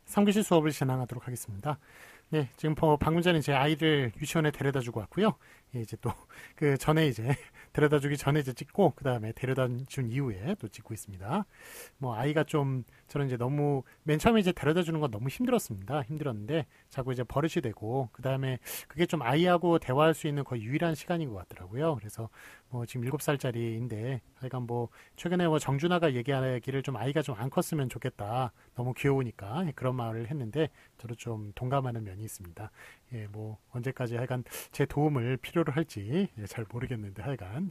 3교시 수업을 진행하도록 하겠습니다. 네, 지금 방금 전에 제 아이를 유치원에 데려다 주고 왔고요. 예, 이제 또 그 전에 이제 데려다 주기 전에 이제 찍고 그 다음에 데려다 준 이후에 또 찍고 있습니다. 뭐 아이가 좀 저는 이제 너무 맨 처음에 이제 데려다 주는 건 너무 힘들었습니다. 힘들었는데 자꾸 이제 버릇이 되고 그 다음에 그게 좀 아이하고 대화할 수 있는 거의 유일한 시간인 것 같더라고요. 그래서 뭐 지금 7살짜리인데 하여간 뭐 최근에 뭐 정준하가 얘기하기를 좀 아이가 좀 안 컸으면 좋겠다. 너무 귀여우니까 그런 말을 했는데 저도 좀 동감하는 면이 있습니다. 예, 뭐 언제까지 하여간 제 도움을 필요로 할지 잘 모르겠는데 하여간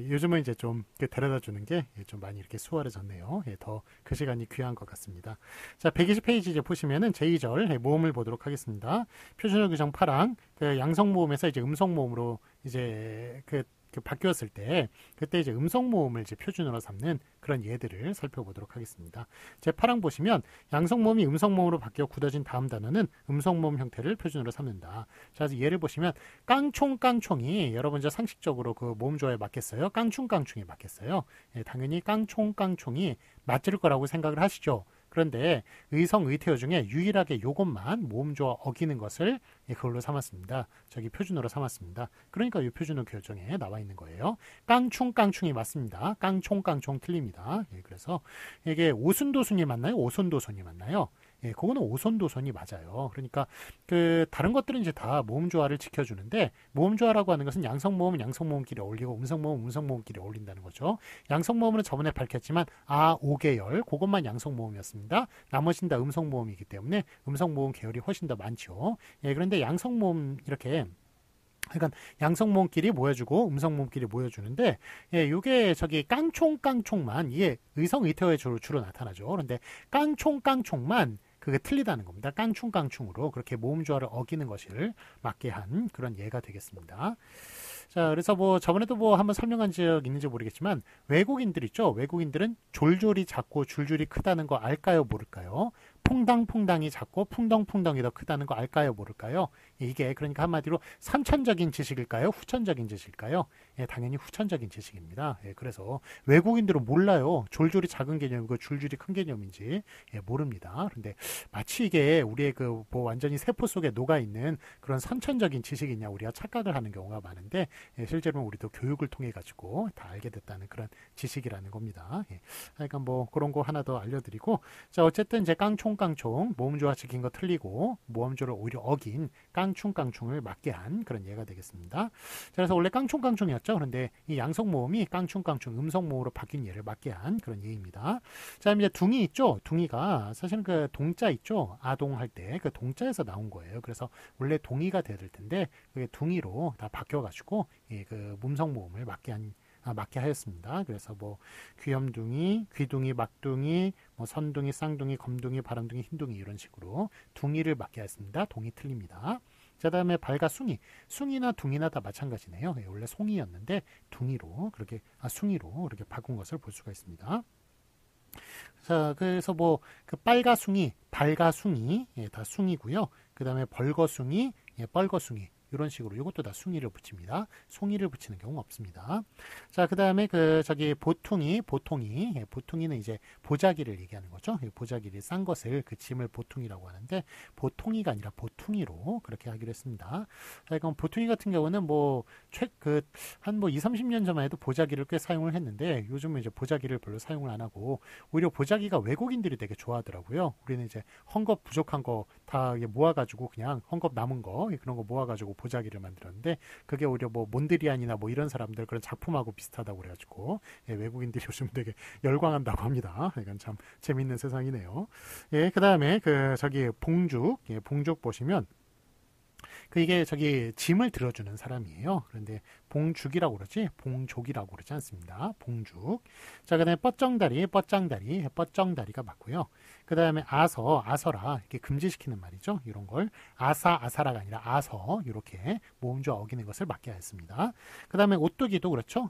요즘은 이제 좀 데려다 주는 게 좀 많이 이렇게 수월해졌네요. 더 그 시간이 귀한 것 같습니다. 자, 120페이지 이제 보시면은 제2절 모음을 보도록 하겠습니다. 표준어 규정 8항 그 양성 모음에서 이제 음성 모음으로 이제 그 바뀌었을 때 그때 이제 음성 모음을 이제 표준어로 삼는 그런 예들을 살펴보도록 하겠습니다. 제 8항 보시면 양성 모음이 음성 모음으로 바뀌어 굳어진 다음 단어는 음성 모음 형태를 표준어로 삼는다. 자, 예를 보시면 깡총깡총이 여러분 이제 상식적으로 그 모음 조화에 맞겠어요? 깡충깡충이 맞겠어요? 예, 당연히 깡총깡총이 맞을 거라고 생각을 하시죠. 그런데 의성, 의태어 중에 유일하게 요것만 모음 조화 어기는 것을 그걸로 삼았습니다. 저기 표준어로 삼았습니다. 그러니까 이 표준어 교정에 나와 있는 거예요. 깡충깡충이 맞습니다. 깡총깡총 틀립니다. 그래서 이게 오순도순이 맞나요? 오손도손이 맞나요? 예, 그거는 오손도손이 맞아요. 그러니까 그 다른 것들은 이제 다 모음 조화를 지켜주는데 모음 조화라고 하는 것은 양성 모음은 양성 모음끼리 어울리고 음성 모음은 음성 모음끼리 어울린다는 거죠. 양성 모음은 저번에 밝혔지만 오계열 그것만 양성 모음이었습니다. 나머지는 다 음성 모음이기 때문에 음성 모음 계열이 훨씬 더 많죠. 예, 그런데 양성 모음 이렇게 그러니까 양성 모음끼리 모여주고 음성 모음끼리 모여주는데 예, 요게 저기 깡총깡총만 이게 의성 의태어에 주로 나타나죠. 그런데 깡총깡총만 그게 틀리다는 겁니다. 깡충깡충으로 그렇게 모음 조화를 어기는 것을 맞게 한 그런 예가 되겠습니다. 자, 그래서 뭐 저번에도 뭐 한번 설명한 적 있는지 모르겠지만 외국인들 있죠. 외국인들은 졸졸이 작고 줄줄이 크다는 거 알까요, 모를까요? 퐁당퐁당이 작고 풍덩풍덩이 더 크다는 거 알까요, 모를까요? 이게 그러니까 한마디로 선천적인 지식일까요, 후천적인 지식일까요? 예, 당연히 후천적인 지식입니다. 예, 그래서 외국인들은 몰라요. 졸졸이 작은 개념이고 줄줄이 큰 개념인지 모릅니다. 그런데 마치 이게 우리의 그 뭐 완전히 세포 속에 녹아 있는 그런 선천적인 지식이냐 우리가 착각을 하는 경우가 많은데 실제로는 우리도 교육을 통해 가지고 다 알게 됐다는 그런 지식이라는 겁니다. 그러니까 뭐 그런 거 하나 더 알려드리고 자 어쨌든 이제 깡총깡총 모음 조화 지킨 거 틀리고 모음조를 오히려 어긴 깡충깡충을 맞게 한 그런 예가 되겠습니다. 자, 그래서 원래 깡총깡총이었죠. 그런데 이 양성 모음이 깡충깡충 음성 모음으로 바뀐 예를 맞게 한 그런 예입니다. 자, 이제 둥이 있죠. 둥이가 사실은 그 동자 있죠. 아동할 때 그 동자에서 나온 거예요. 그래서 원래 동이가 돼야 될 텐데 그게 둥이로 다 바뀌어가지고 그 음성 모음을 맞게 하였습니다. 그래서 뭐 귀염둥이, 귀둥이, 막둥이, 뭐 선둥이, 쌍둥이, 검둥이, 바람둥이, 흰둥이 이런 식으로 둥이를 맞게 했습니다. 동이 틀립니다. 자, 다음에 발과 숭이. 숭이나 둥이나 다 마찬가지네요. 원래 송이였는데 둥이로 그렇게 숭이로 이렇게 바꾼 것을 볼 수가 있습니다. 자, 그래서 뭐 그 빨가숭이, 발가숭이 다 숭이고요. 그 다음에 벌거숭이, 뻘거숭이 이런 식으로 이것도 다 숭이를 붙입니다. 송이를 붙이는 경우 없습니다. 자, 그 다음에 그 저기 보통이는 이제 보자기를 얘기하는 거죠. 보자기를 싼 것을 그 짐을 보통이라고 하는데 보통이가 아니라 보퉁이로 그렇게 하기로 했습니다. 자, 그럼 보퉁이 같은 경우는 뭐 한 뭐 2, 30년 전만 해도 보자기를 꽤 사용을 했는데 요즘은 이제 보자기를 별로 사용을 안 하고 오히려 보자기가 외국인들이 되게 좋아하더라고요. 우리는 이제 헝겊 부족한 거 다 모아가지고 그냥 헝겊 남은 거 그런 거 모아가지고 보자기를 만들었는데 그게 오히려 뭐 몬드리안이나 뭐 이런 사람들 그런 작품하고 비슷하다고 그래가지고 외국인들이 요즘 되게 열광한다고 합니다. 이건 참 재밌는 세상이네요. 그 다음에 그 저기 봉죽 보시면 이게 저기 짐을 들어주는 사람이에요. 그런데 봉죽이라고 그러지 봉족이라고 그러지 않습니다. 봉죽. 자, 그다음에 뻗정다리가 맞고요. 그 다음에 아서라 이렇게 금지시키는 말이죠. 이런 걸 아사라가 아니라 아서 이렇게 모음조 어기는 것을 맞게 하였습니다. 그 다음에 오뚜기도 그렇죠.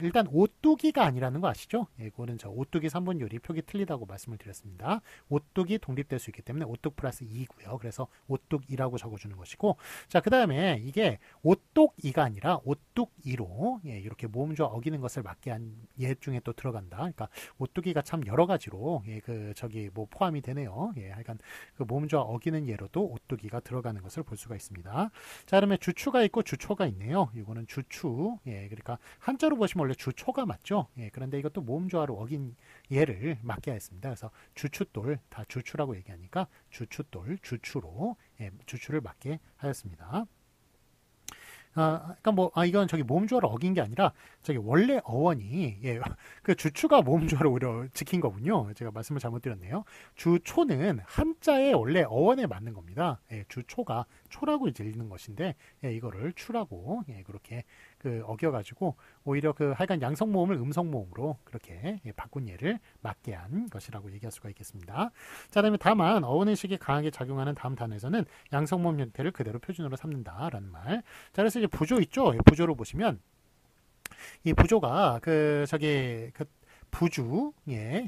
일단 오뚜기가 아니라는 거 아시죠? 예, 그거는 저 오뚜기 3분 요리 표기 틀리다고 말씀을 드렸습니다. 오뚜기 독립될 수 있기 때문에 오뚝 플러스 2고요. 그래서 오뚝이라고 적어주는 것이고, 자, 그 다음에 이게 오뚝이가 아니라 오뚝이로 예, 이렇게 모음조화 어기는 것을 막게 한 예 중에 또 들어간다. 그러니까 오뚜기가 참 여러 가지로 예, 그 저기 뭐 포함이 되네요. 예, 하여간 그 모음조화 어기는 예로도 오뚜기가 들어가는 것을 볼 수가 있습니다. 자, 그러면 주추가 있고 주초가 있네요. 이거는 주추. 예, 그러니까 한자로 보시면 원래 주초가 맞죠. 예, 그런데 이것도 모음조화로 어긴 예를 맞게 했습니다. 그래서 주추돌 다 주추라고 얘기하니까 주추돌 주추로 예, 주추를 맞게 하였습니다. 그러니까 이건 저기 모음조화를 어긴 게 아니라 저기 원래 어원이 예, 그 주추가 모음조화를 오히려 지킨 거군요. 제가 말씀을 잘못 드렸네요. 주초는 한자의 원래 어원에 맞는 겁니다. 예, 주초가 초라고 이제 읽는 것인데 예, 이거를 추라고 예, 그렇게 그 어겨가지고 오히려 그 하여간 양성 모음을 음성 모음으로 그렇게 예, 바꾼 예를 맞게 한 것이라고 얘기할 수가 있겠습니다. 자, 그다음에 다만 어원의식이 강하게 작용하는 다음 단어에서는 양성 모음 형태를 그대로 표준으로 삼는다라는 말. 자, 그래서 이제 부조 있죠. 부조로 보시면 이 부조가 그 저기 그 부주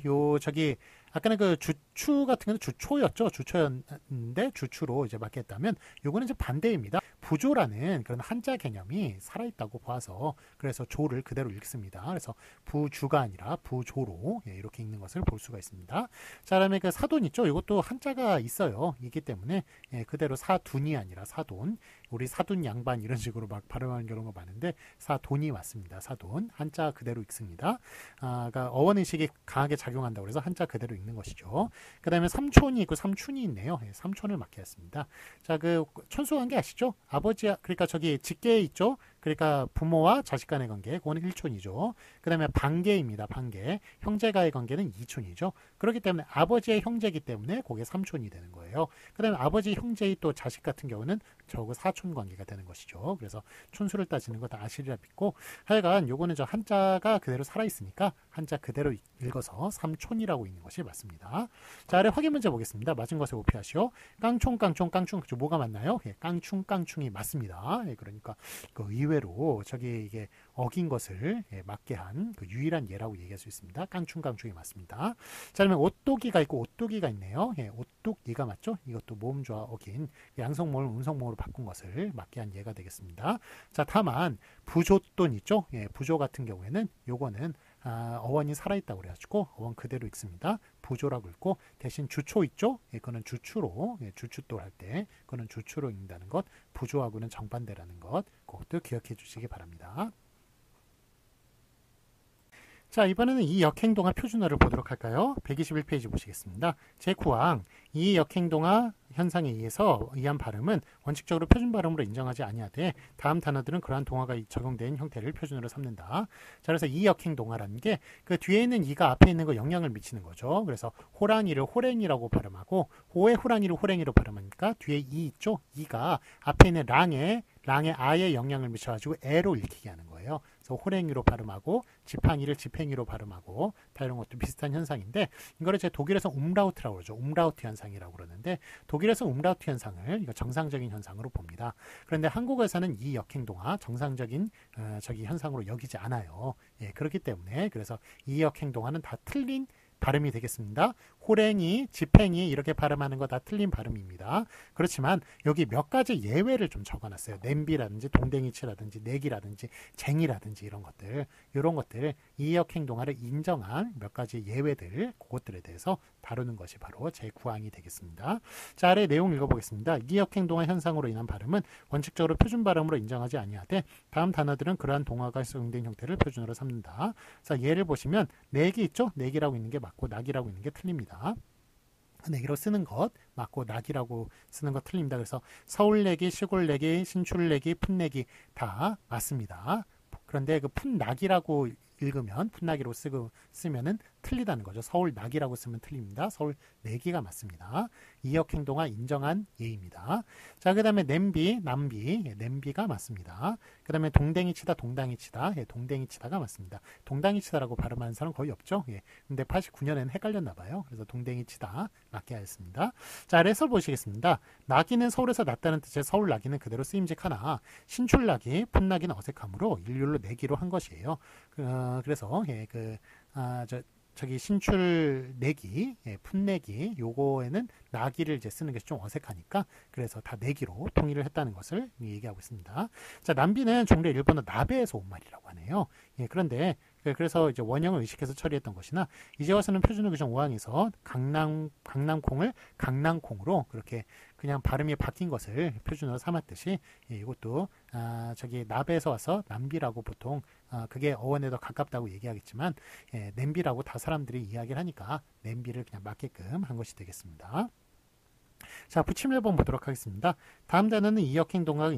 요 저기 아까는 그 주추 같은 경우는 주초였죠. 주초였는데 주추로 이제 맞겠다면 요거는 이제 반대입니다. 부조라는 그런 한자 개념이 살아있다고 봐서 그래서 조를 그대로 읽습니다. 그래서 부주가 아니라 부조로 이렇게 읽는 것을 볼 수가 있습니다. 자, 그다음에 그 사돈 있죠. 이것도 한자가 있어요. 이기 때문에 그대로 사둔이 아니라 사돈. 우리 사둔 양반 이런 식으로 막 발음하는 경우가 많은데 사돈이 맞습니다. 사돈 한자 그대로 읽습니다. 그러니까 어원의식이 강하게 작용한다고 해서 한자 그대로 읽는 것이죠. 그 다음에 삼촌이 있고 삼춘이 있네요. 삼촌을 맞게 했습니다. 자, 그 천수관계 아시죠? 아버지 그러니까 저기 직계 있죠. 그러니까 부모와 자식 간의 관계, 그거는 1촌이죠. 그 다음에 반계입니다. 반계. 형제가의 관계는 2촌이죠. 그렇기 때문에 아버지의 형제이기 때문에 그게 3촌이 되는 거예요. 그 다음에 아버지 형제의 또 자식 같은 경우는 저거 4촌 관계가 되는 것이죠. 그래서 촌수를 따지는 거 다 아시리라 믿고 하여간 요거는 저 한자가 그대로 살아있으니까 한자 그대로 읽어서 3촌이라고 있는 것이 맞습니다. 자, 아래 확인 문제 보겠습니다. 맞은 것에 오피하시오. 깡총, 깡총, 깡충. 뭐가 맞나요? 예, 깡충, 깡충이 맞습니다. 예, 그러니까 그 의외로 저기 이게 어긴 것을 예, 맞게 한 그 유일한 예라고 얘기할 수 있습니다. 깡충, 깡충이 맞습니다. 자, 그러면 오뚜기가 있고 오뚜기가 있네요. 예, 오뚜기가 맞죠? 이것도 모음조화 어긴 양성모음을 음성모음으로 바꾼 것을 맞게 한 예가 되겠습니다. 자, 다만 부조돈 있죠? 예, 부조 같은 경우에는 요거는 어원이 살아있다고 그래가지고 어원 그대로 읽습니다. 부조라고 읽고 대신 주초 있죠? 예, 그거는 주추로 주추돌 할 때 그거는 주추로 읽는다는 것, 부조하고는 정반대라는 것, 그것도 기억해 주시기 바랍니다. 자, 이번에는 이 역행동화 표준어를 보도록 할까요? 121페이지 보시겠습니다. 제9항 이 역행동화 현상에 의해서 의한 발음은 원칙적으로 표준 발음으로 인정하지 아니하되 다음 단어들은 그러한 동화가 적용된 형태를 표준으로 삼는다. 자, 그래서 이 역행동화라는 게 그 뒤에 있는 이가 앞에 있는 거 영향을 미치는 거죠. 그래서 호랑이를 호랭이라고 발음하고 호의 호랑이를 호랭이로 발음하니까 뒤에 이 있죠? 이가 앞에 있는 랑의 아에 영향을 미쳐가지고 에로 읽히게 하는 거예요. 그래서 호랭이로 발음하고 지팡이를 지팽이로 발음하고 다 이런 것도 비슷한 현상인데 이거를 제 독일에서 umlaut라고 그러죠. umlaut 현상이라고 그러는데 독일에서 umlaut 현상을 이거 정상적인 현상으로 봅니다. 그런데 한국에서는 이 역행동화 정상적인 저기 현상으로 여기지 않아요. 예, 그렇기 때문에 그래서 이 역행동화는 다 틀린 발음이 되겠습니다. 호랭이, 지팽이 이렇게 발음하는 거 다 틀린 발음입니다. 그렇지만 여기 몇 가지 예외를 좀 적어놨어요. 냄비라든지 동댕이치라든지 내기라든지 쟁이라든지 이런 것들 이역 행동화를 인정한 몇 가지 예외들 그것들에 대해서 다루는 것이 바로 제9항이 되겠습니다. 자, 아래 내용 읽어보겠습니다. 이역 행동화 현상으로 인한 발음은 원칙적으로 표준 발음으로 인정하지 아니하되 다음 단어들은 그러한 동화가 적용된 형태를 표준으로 삼는다. 자, 예를 보시면 내기 있죠? 내기라고 있는 게 맞고 낙이라고 있는 게 틀립니다. 내기로 쓰는 것 맞고 낙이라고 쓰는 것 틀립니다. 그래서 서울내기, 시골내기, 신출내기, 푼내기 다 맞습니다. 그런데 그 푼낙이라고 읽으면 풋나기로 쓰면은 틀리다는 거죠. 서울 낙이라고 쓰면 틀립니다. 서울 내기가 맞습니다. 이역행동화 인정한 예입니다. 자, 그 다음에 냄비, 남비, 냄비가 맞습니다. 그 다음에 동댕이 치다, 동당이 치다, 동댕이 치다가 맞습니다. 동당이 치다라고 발음하는 사람 거의 없죠. 근데 89년에는 헷갈렸나 봐요. 그래서 동댕이 치다 맞게 하였습니다. 자, 레서 보시겠습니다. 낙이는 서울에서 났다는 뜻의 서울 낙이는 그대로 쓰임직하나 신출 낙이 풋낙이는 어색함으로 일률로 내기로 한 것이에요. 그래서 저기 신출 내기, 풋내기 요거에는 나기를 이제 쓰는 것이 좀 어색하니까 그래서 다 내기로 통일을 했다는 것을 얘기하고 있습니다. 자, 남비는 종래 일본어 나베에서 온 말이라고 하네요. 그런데 그래서 이제 원형을 의식해서 처리했던 것이나 이제 와서는 표준어 규정 5항에서 강남콩을 강낭콩으로 그렇게 그냥 발음이 바뀐 것을 표준어로 삼았듯이 이것도 저기 나베에서 와서 남비라고 보통 그게 어원에 더 가깝다고 얘기하겠지만 냄비라고 다 사람들이 이야기를 하니까 냄비를 그냥 맞게끔 한 것이 되겠습니다. 자, 부침 1번 보도록 하겠습니다. 다음 단어는 이역행동화가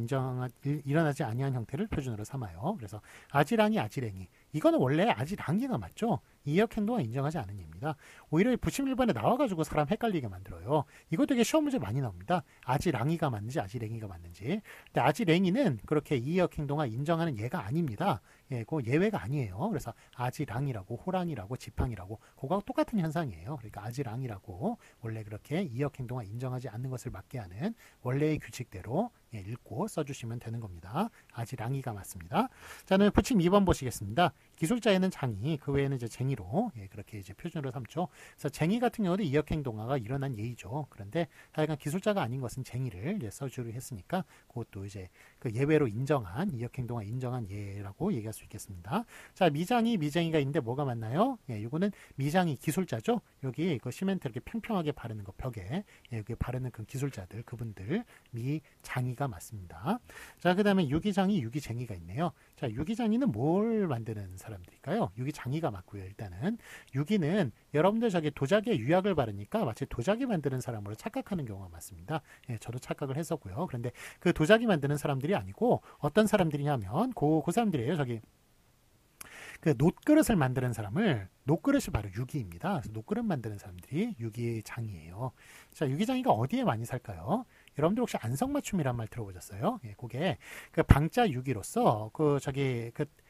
일어나지 아니한 형태를 표준어로 삼아요. 그래서 아지랑이, 아지랭이. 이거는 원래 아지랑이가 맞죠? 이역행동화 인정하지 않은 예입니다. 오히려 부침 1번에 나와가지고 사람 헷갈리게 만들어요. 이거 되게 시험 문제 많이 나옵니다. 아지랑이가 맞는지 아지랭이가 맞는지. 근데 아지랭이는 그렇게 이역행동화 인정하는 예가 아닙니다. 그 예외가 아니에요. 그래서 아지랑이라고 호랑이라고 지팡이라고 그거하고 똑같은 현상이에요. 그러니까 아지랑이라고 원래 그렇게 이역행동화 인정하지 않는 것을 맞게 하는 원래의 규칙대로 읽고 써주시면 되는 겁니다. 아지랑이가 맞습니다. 자, 는 부침 2번 보시겠습니다. 기술자에는 장이, 그 외에는 이제 쟁이로 그렇게 이제 표준으로 삼죠. 그래서 쟁이 같은 경우도 이역행동화가 일어난 예이죠. 그런데 하여간 기술자가 아닌 것은 쟁이를 써주기로 했으니까 그것도 이제 그 예외로 인정한 이역행동화 인정한 예라고 얘기할 수 있겠습니다. 자, 미장이, 미쟁이가 있는데 뭐가 맞나요? 이거는 미장이 기술자죠. 여기 그 시멘트 이렇게 평평하게 바르는 거 벽에 여기 바르는 그 기술자들 그분들 미장이가 맞습니다. 자, 그 다음에 유기장이, 유기쟁이가 있네요. 자, 유기장이는 뭘 만드는 사람들일까요? 유기장이가 맞고요. 일단은 유기는 여러분들 저기 도자기에 유약을 바르니까 마치 도자기 만드는 사람으로 착각하는 경우가 많습니다. 저도 착각을 했었고요. 그런데 그 도자기 만드는 사람들이 아니고 어떤 사람들이냐면 그 사람들이에요. 저기 그 놋그릇을 만드는 사람을 놋그릇이 바로 유기입니다. 그래서 놋그릇 만드는 사람들이 유기장이에요. 자, 유기장이가 어디에 많이 살까요? 여러분들 혹시 안성맞춤이란 말 들어보셨어요? 그게 그 방자 유기로서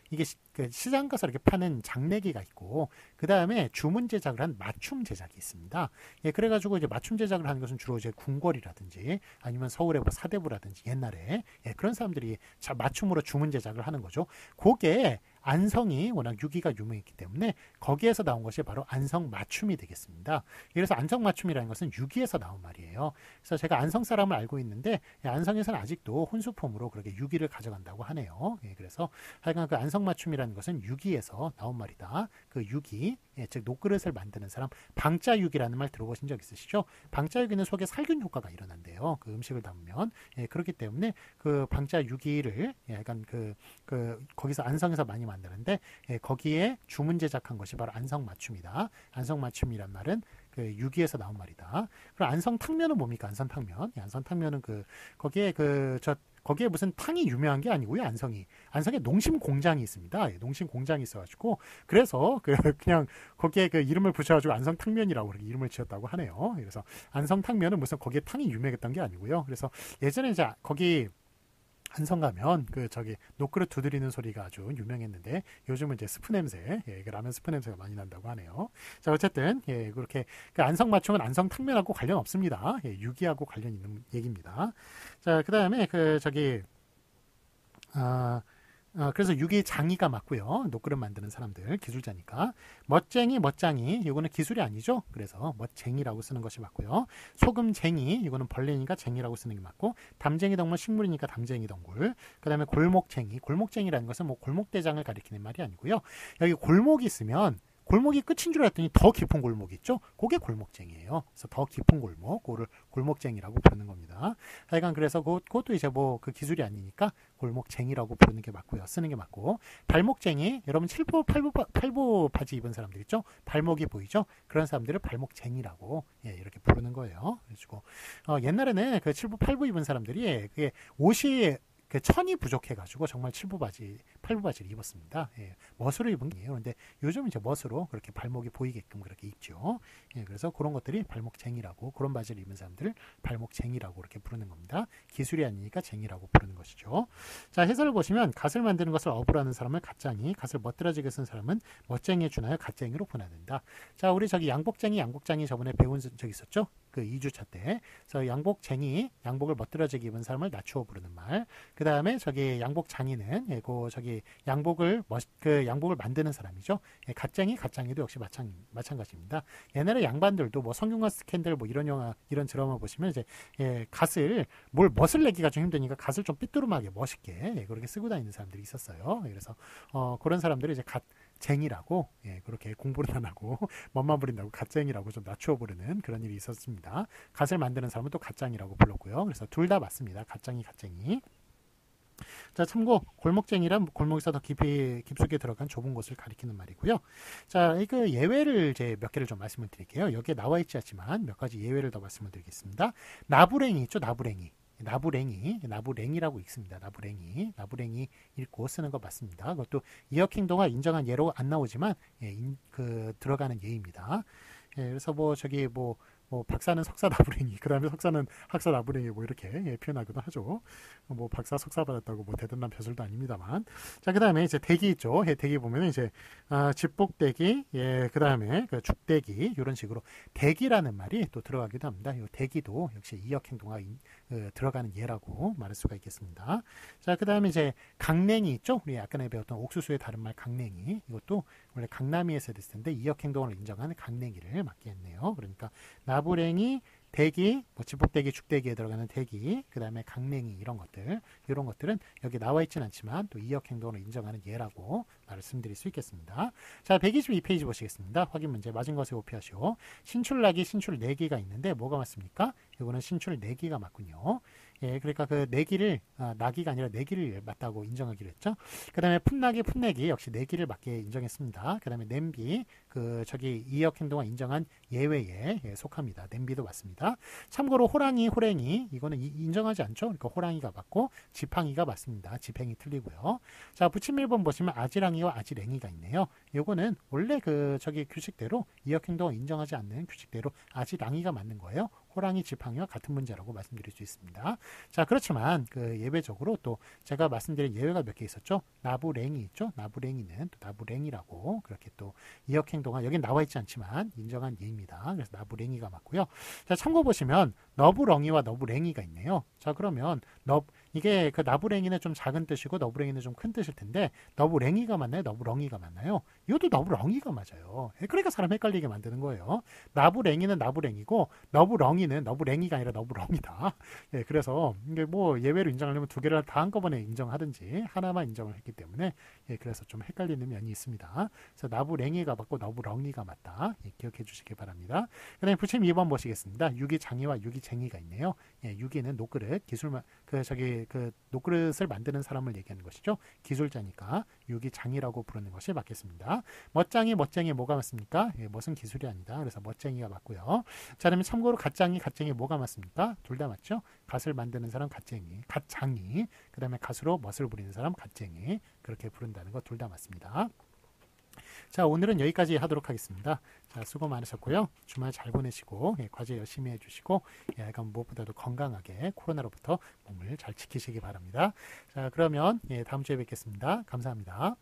이게 그 시장 가서 이렇게 파는 장내기가 있고 그 다음에 주문 제작을 한 맞춤 제작이 있습니다. 그래가지고 이제 맞춤 제작을 하는 것은 주로 이제 궁궐이라든지 아니면 서울의 뭐 사대부라든지 옛날에 그런 사람들이 맞춤으로 주문 제작을 하는 거죠. 그게 안성이 워낙 유기가 유명했기 때문에 거기에서 나온 것이 바로 안성 맞춤이 되겠습니다. 그래서 안성 맞춤이라는 것은 유기에서 나온 말이에요. 그래서 제가 안성 사람을 알고 있는데 안성에서는 아직도 혼수품으로 그렇게 유기를 가져간다고 하네요. 그래서 하여간 그 안성 맞춤이라는 것은 유기에서 나온 말이다. 그 유기, 즉 놋그릇을 만드는 사람, 방자유기라는 말 들어보신 적 있으시죠? 방자유기는 속에 살균 효과가 일어난대요. 그 음식을 담으면 그렇기 때문에 그 방자유기를 약간 거기서 안성에서 많이 만드는데 거기에 주문 제작한 것이 바로 안성 맞춤이다. 안성 맞춤이란 말은 그 유기에서 나온 말이다. 그럼 안성 탕면은 뭡니까? 안성 탕면. 안성 탕면은 거기에 무슨 탕이 유명한 게 아니고요. 안성에 농심 공장이 있습니다. 농심 공장이 있어가지고 그래서 그냥 거기에 그 이름을 붙여가지고 안성 탕면이라고 그렇게 이름을 지었다고 하네요. 그래서 안성 탕면은 무슨 거기에 탕이 유명했던 게 아니고요. 그래서 예전에 이제 거기 안성 가면 놋그릇 두드리는 소리가 아주 유명했는데 요즘은 이제 스프 냄새, 라면 스프 냄새가 많이 난다고 하네요. 자, 어쨌든 그렇게 그 안성 맞춤은 안성 탕면하고 관련 없습니다. 유기하고 관련 있는 얘기입니다. 자, 그다음에 그래서 유기장이가 맞고요. 놋그릇 만드는 사람들 기술자니까. 멋쟁이, 멋장이 이거는 기술이 아니죠. 그래서 멋쟁이라고 쓰는 것이 맞고요. 소금쟁이 이거는 벌레니까 쟁이라고 쓰는 게 맞고, 담쟁이 동물 식물이니까 담쟁이 동물. 그다음에 골목쟁이라는 것은 뭐 골목대장을 가리키는 말이 아니고요. 여기 골목이 있으면 골목이 끝인 줄 알았더니 더 깊은 골목이 있죠. 그게 골목쟁이에요. 그래서 더 깊은 골목, 그거를 골목쟁이라고 부르는 겁니다. 하여간 그래서 그것도 이제 뭐 그 기술이 아니니까 골목쟁이라고 부르는 게 맞고요. 쓰는 게 맞고, 발목쟁이, 여러분 7보, 8보 바지 입은 사람들 있죠. 발목이 보이죠. 그런 사람들을 발목쟁이라고 이렇게 부르는 거예요. 그래가지고 옛날에는 그 7보, 8보 입은 사람들이 그게 옷이 그 천이 부족해가지고 정말 7부 바지, 8부 바지를 입었습니다. 예, 멋으로 입은 게 아니에요. 그런데 요즘 이제 멋으로 그렇게 발목이 보이게끔 그렇게 입죠. 예, 그래서 그런 것들이 발목쟁이라고, 그런 바지를 입은 사람들을 발목쟁이라고 그렇게 부르는 겁니다. 기술이 아니니까 쟁이라고 부르는 것이죠. 자, 해설을 보시면 갓을 만드는 것을 어부로 하는 사람을 갓장이, 갓을 멋들어지게 쓴 사람은 멋쟁이에 준하여 갓쟁이로 분화된다. 자, 우리 저기 양복쟁이 저번에 배운 적 있었죠? 그 2주차 때. 그래서 양복쟁이, 양복을 멋들어지게 입은 사람을 낮추어 부르는 말. 그 다음에 저기 양복장이는, 예, 그 저기 양복을 만드는 사람이죠. 예, 갓장이도 역시 마찬가지입니다. 옛날에 양반들도 뭐 성균관 스캔들 뭐 이런 영화, 이런 드라마 보시면 이제, 예, 멋을 내기가 좀 힘드니까 갓을 좀 삐뚤음하게 멋있게, 예, 그렇게 쓰고 다니는 사람들이 있었어요. 그래서 그런 사람들이 이제 갓쟁이라고, 예, 그렇게 공부를 안 하고 멋만 부린다고 갓쟁이라고 좀 낮추어 부르는 그런 일이 있었습니다. 갓을 만드는 사람은 또 갓장이라고 불렀고요. 그래서 둘 다 맞습니다. 갓쟁이. 자, 참고 골목쟁이란 골목에서 더 깊숙이 들어간 좁은 곳을 가리키는 말이고요. 자, 그 예외를 이제 몇 개를 좀 말씀을 드릴게요. 여기에 나와 있지 않지만 몇 가지 예외를 더 말씀을 드리겠습니다. 나부랭이 있죠, 나부랭이라고 읽습니다. 나부랭이 읽고 쓰는 거 맞습니다. 그것도 이어킹도가 인정한 예로 안 나오지만, 예, 들어가는 예입니다. 예, 그래서 박사는 석사 나부랭이, 그 다음에 석사는 학사 나부랭이 뭐 이렇게, 예, 표현하기도 하죠. 뭐 박사 석사 받았다고 뭐 대단한 벼슬도 아닙니다만. 자, 그 다음에 이제 대기 있죠. 예, 대기 보면은 이제 집복대기, 예, 그 다음에 그 죽대기, 이런 식으로 대기라는 말이 또 들어가기도 합니다. 이 대기도 역시 이역행동화 들어가는 예라고 말할 수가 있겠습니다. 자, 그 다음에 이제 강냉이 있죠. 우리 아까 배웠던 옥수수의 다른 말 강냉이, 이것도 원래 강남이에서 됐을 텐데 이역행동을 인정하는 강냉이를 맞게 했네요. 그러니까 나부랭이, 대기, 뭐 집복대기, 죽대기에 들어가는 대기, 그 다음에 강냉이, 이런 것들은 여기 나와 있진 않지만 또 이역행동을 인정하는 예라고 말씀드릴 수 있겠습니다. 자, 122페이지 보시겠습니다. 확인 문제 맞은 것에 오피하시오. 신출나기, 신출내기가 있는데 뭐가 맞습니까? 이거는 신출내기가 맞군요. 예, 그러니까 그 내기를, 나기가 아니라 내기를 맞다고 인정하기로 했죠. 그 다음에 풋내기 역시 내기를 맞게 인정했습니다. 그 다음에 냄비, 이역행동을 인정한 예외에, 예, 속합니다. 냄비도 맞습니다. 참고로 호랭이, 이거는 인정하지 않죠. 그러니까 호랑이가 맞고 지팡이가 맞습니다. 지팽이 틀리고요. 자, 부침일본 보시면 아지랑이와 아지랭이가 있네요. 요거는 원래 규칙대로 이역행동을 인정하지 않는 규칙대로 아지랑이가 맞는 거예요. 호랑이, 지팡이와 같은 문제라고 말씀드릴 수 있습니다. 자, 그렇지만 예외적으로 또 제가 말씀드린 예외가 몇 개 있었죠. 나부랭이 있죠. 나부랭이는 또 나부랭이라고 그렇게 또 이역행동화, 여긴 나와 있지 않지만 인정한 예입니다. 그래서 나부랭이가 맞고요. 자, 참고 보시면 너부렁이와 너부랭이가 있네요. 자, 그러면 이게 그 나부랭이는 좀 작은 뜻이고 너부랭이는 좀 큰 뜻일 텐데 너부랭이가 맞나요? 너부렁이가 맞나요? 이것도 너부렁이가 맞아요. 그러니까 사람 헷갈리게 만드는 거예요. 나부랭이는 나부랭이고 너부렁이는 너부랭이가 아니라 너부렁이다. 예, 그래서 이게 뭐 예외로 인정하려면 두 개를 다 한꺼번에 인정하든지 하나만 인정을 했기 때문에, 예, 그래서 좀 헷갈리는 면이 있습니다. 그래서 나부랭이가 맞고 너부렁이가 맞다. 예, 기억해 주시기 바랍니다. 그 다음에 부침 2번 보시겠습니다. 유기장이와 유기쟁이가 있네요. 예, 유기는 노그릇, 노그릇을 만드는 사람을 얘기하는 것이죠. 기술자니까 유기장이라고 부르는 것이 맞겠습니다. 멋쟁이 뭐가 맞습니까? 예, 멋은 기술이 아니다. 그래서 멋쟁이가 맞고요. 자, 그러면 참고로 갓장이 뭐가 맞습니까? 둘 다 맞죠? 갓을 만드는 사람 갓장이, 그 다음에 갓으로 멋을 부리는 사람 갓쟁이, 그렇게 부른다는 거 둘 다 맞습니다. 자, 오늘은 여기까지 하도록 하겠습니다. 자, 수고 많으셨고요. 주말 잘 보내시고, 예, 과제 열심히 해주시고, 예, 무엇보다도 건강하게 코로나로부터 몸을 잘 지키시기 바랍니다. 자, 그러면, 예, 다음 주에 뵙겠습니다. 감사합니다.